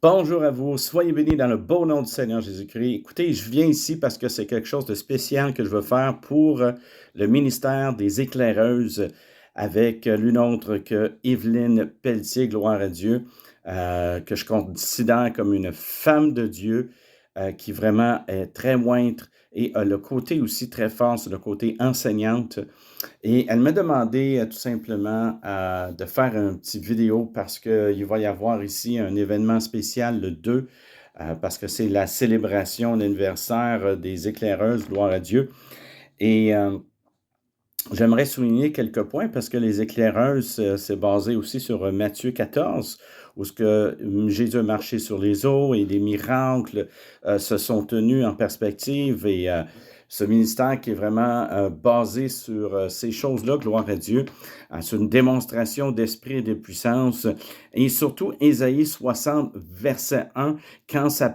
Bonjour à vous, soyez bénis dans le beau nom du Seigneur Jésus-Christ. Écoutez, je viens ici parce que c'est quelque chose de spécial que je veux faire pour le ministère des éclaireuses avec l'une autre que Evelyne Pelletier, gloire à Dieu, que je considère comme une femme de Dieu qui vraiment est très moindre et a le côté aussi très fort sur le côté enseignante. Et elle m'a demandé tout simplement de faire une petite vidéo parce qu'il va y avoir ici un événement spécial le 2, parce que c'est la célébration d'anniversaire des éclaireuses, gloire à Dieu. Et j'aimerais souligner quelques points parce que les éclaireuses, c'est basé aussi sur Matthieu 14, où ce que Jésus a marché sur les eaux et des miracles se sont tenus en perspective. Et ce ministère qui est vraiment basé sur ces choses-là, gloire à Dieu, sur une démonstration d'esprit et de puissance. Et surtout, Ésaïe 60, verset 1, quand ça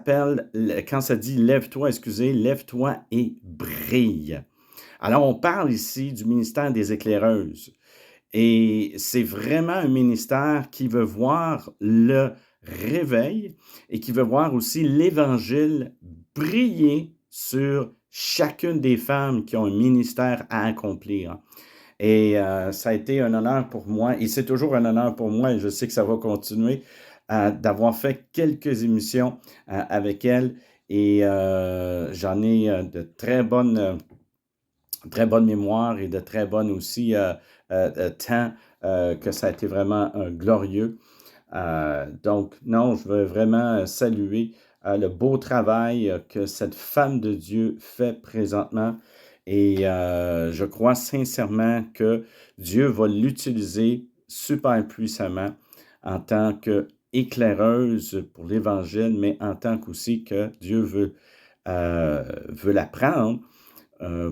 dit lève-toi, lève-toi et brille. Alors, on parle ici du ministère des éclaireuses. Et c'est vraiment un ministère qui veut voir le réveil et qui veut voir aussi l'Évangile briller sur chacune des femmes qui ont un ministère à accomplir. Et ça a été un honneur pour moi, et c'est toujours un honneur pour moi, et je sais que ça va continuer, d'avoir fait quelques émissions avec elle. Et j'en ai de très bonne mémoire et de très bonnes aussi temps que ça a été vraiment glorieux. Donc, non, je veux vraiment saluer le beau travail que cette femme de Dieu fait présentement. Et je crois sincèrement que Dieu va l'utiliser super puissamment en tant qu'éclaireuse pour l'Évangile, mais en tant qu'aussi que Dieu veut la prendre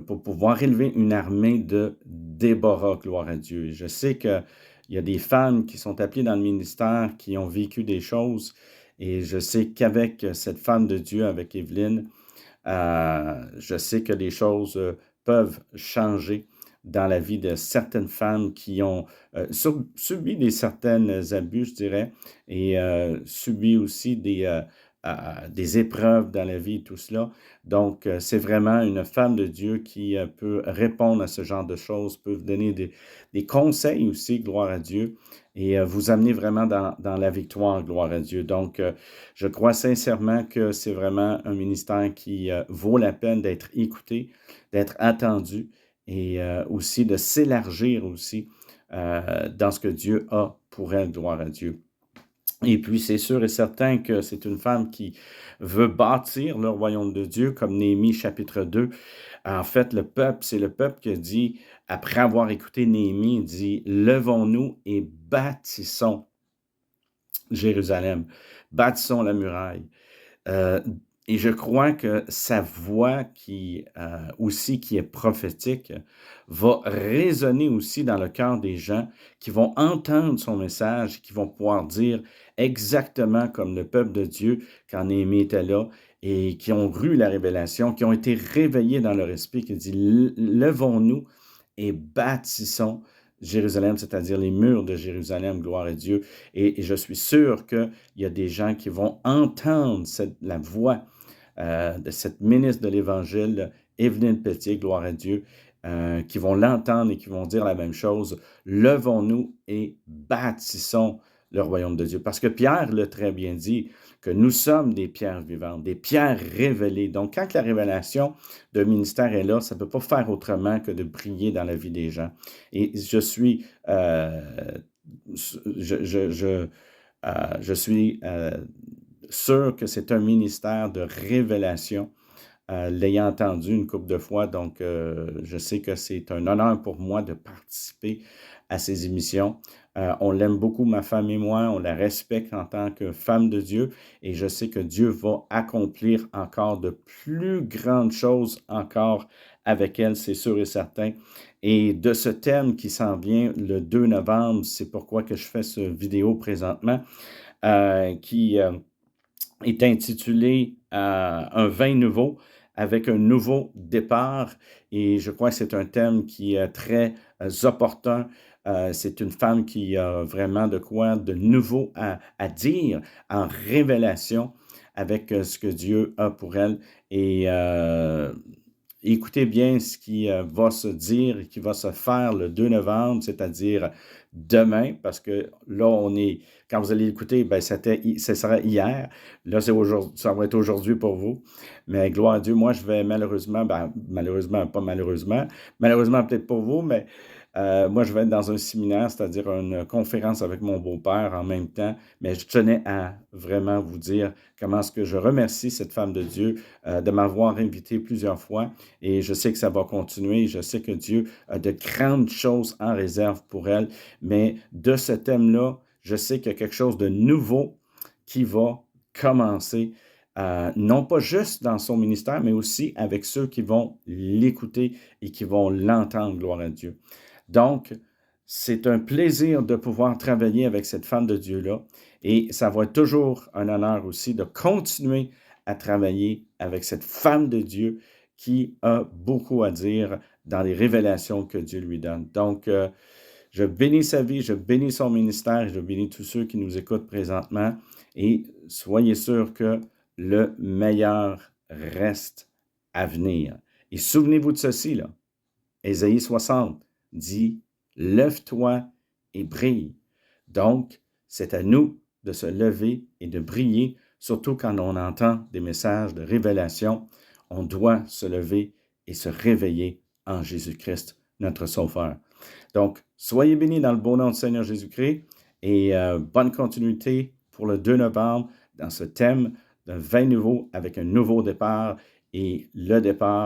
pour pouvoir élever une armée de Déborah, gloire à Dieu. Je sais qu'il y a des femmes qui sont appelées dans le ministère, qui ont vécu des choses, et je sais qu'avec cette femme de Dieu, avec Evelyne, je sais que les choses peuvent changer dans la vie de certaines femmes qui ont subi des certains abus, je dirais, et subi aussi des épreuves dans la vie et tout cela. Donc, c'est vraiment une femme de Dieu qui peut répondre à ce genre de choses, peut vous donner des conseils aussi, gloire à Dieu, et vous amener vraiment dans la victoire, gloire à Dieu. Donc, je crois sincèrement que c'est vraiment un ministère qui vaut la peine d'être écouté, d'être attendu et aussi de s'élargir aussi dans ce que Dieu a pour elle, gloire à Dieu. Et puis, c'est sûr et certain que c'est une femme qui veut bâtir le royaume de Dieu, comme Néhémie chapitre 2. En fait, c'est le peuple qui a dit, après avoir écouté Néhémie, il dit, levons-nous et bâtissons Jérusalem, bâtissons la muraille. Euh, et je crois que sa voix qui aussi qui est prophétique va résonner aussi dans le cœur des gens qui vont entendre son message, qui vont pouvoir dire exactement comme le peuple de Dieu quand Néhémie était là et qui ont eu la révélation, qui ont été réveillés dans leur esprit, qui dit levons-nous et bâtissons Jérusalem, c'est-à-dire les murs de Jérusalem, gloire à Dieu. Et je suis sûr qu'il y a des gens qui vont entendre la voix de cette ministre de l'Évangile, Evelyne Pelletier, gloire à Dieu, qui vont l'entendre et qui vont dire la même chose. Levons-nous et bâtissons le royaume de Dieu. Parce que Pierre l'a très bien dit, que nous sommes des pierres vivantes, des pierres révélées. Donc, quand la révélation d'un ministère est là, ça ne peut pas faire autrement que de briller dans la vie des gens. Et je suis, je suis sûr que c'est un ministère de révélation, l'ayant entendu une couple de fois. Donc, je sais que c'est un honneur pour moi de participer à ces émissions. On l'aime beaucoup, ma femme et moi. On la respecte en tant que femme de Dieu. Et je sais que Dieu va accomplir encore de plus grandes choses encore avec elle, c'est sûr et certain. Et de ce thème qui s'en vient le 2 novembre, c'est pourquoi que je fais cette vidéo présentement, qui est intitulé Un vin nouveau avec un nouveau départ. Et je crois que c'est un thème qui est très opportun C'est une femme qui a vraiment de quoi de nouveau à dire en révélation avec ce que Dieu a pour elle. Et écoutez bien ce qui va se dire et qui va se faire le 2 novembre, c'est-à-dire demain, parce que là, quand vous allez l'écouter, ben, ce sera hier. Là, ça va être aujourd'hui pour vous. Mais gloire à Dieu, moi, je vais malheureusement, pas malheureusement, malheureusement peut-être pour vous, mais moi, je vais être dans un séminaire, c'est-à-dire une conférence avec mon beau-père en même temps. Mais je tenais à vraiment vous dire comment est-ce que je remercie cette femme de Dieu de m'avoir invité plusieurs fois. Et je sais que ça va continuer. Je sais que Dieu a de grandes choses en réserve pour elle. Mais de ce thème-là, je sais qu'il y a quelque chose de nouveau qui va commencer, non pas juste dans son ministère, mais aussi avec ceux qui vont l'écouter et qui vont l'entendre, gloire à Dieu. Donc, c'est un plaisir de pouvoir travailler avec cette femme de Dieu-là et ça va être toujours un honneur aussi de continuer à travailler avec cette femme de Dieu qui a beaucoup à dire dans les révélations que Dieu lui donne. Donc, je bénis sa vie, je bénis son ministère, je bénis tous ceux qui nous écoutent présentement et soyez sûrs que le meilleur reste à venir. Et souvenez-vous de ceci, là. Ésaïe 60 dit, « Lève-toi et brille. » Donc, c'est à nous de se lever et de briller, surtout quand on entend des messages de révélation. On doit se lever et se réveiller en Jésus-Christ, notre Sauveur. Donc, soyez bénis dans le beau nom du Seigneur Jésus-Christ et bonne continuité pour le 2 novembre dans ce thème d'un vin nouveau avec un nouveau départ et le départ